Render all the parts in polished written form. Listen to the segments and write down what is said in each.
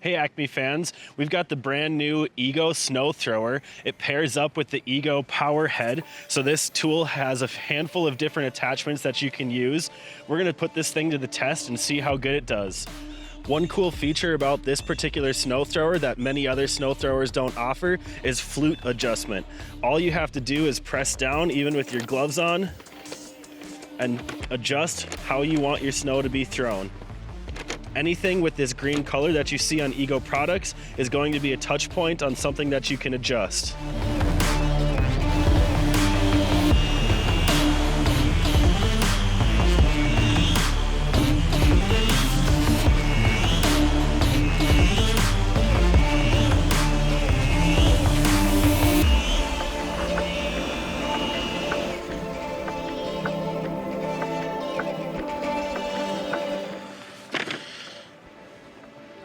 Hey Acme fans, we've got the brand new Ego Snow Thrower. It pairs up with the Ego Power Head. So this tool has a handful of different attachments that you can use. We're gonna put this thing to the test and see how good it does. One cool feature about this particular snow thrower that many other snow throwers don't offer is Flute Adjustment. All you have to do is press down, even with your gloves on, and adjust how you want your snow to be thrown. Anything with this green color that you see on Ego products is going to be a touch point on something that you can adjust.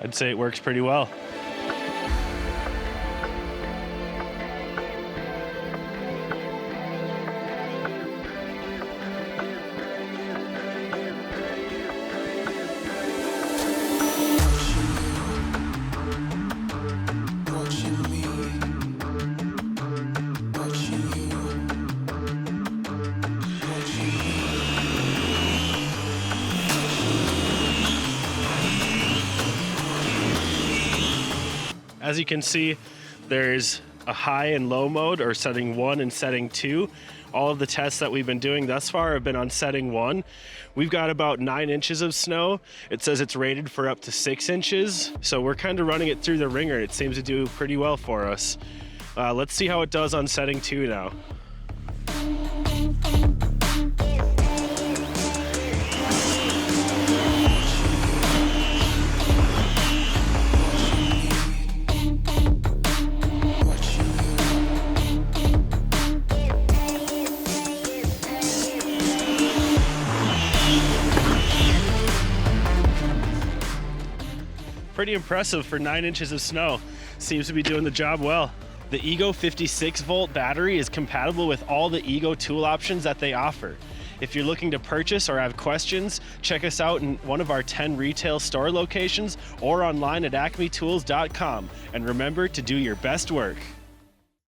I'd say it works pretty well. As you can see, there's a high and low mode, or setting 1 and setting 2. All of the tests that we've been doing thus far have been on setting 1. We've got about 9 inches of snow. It says it's rated for up to 6 inches. So we're kind of running it through the ringer. It seems to do pretty well for us. Let's see how it does on setting 2 now. Pretty impressive for 9 inches of snow. Seems to be doing the job well. The Ego 56 volt battery is compatible with all the Ego tool options that they offer. If you're looking to purchase or have questions, check us out in one of our 10 retail store locations or online at acmetools.com. And remember to do your best work.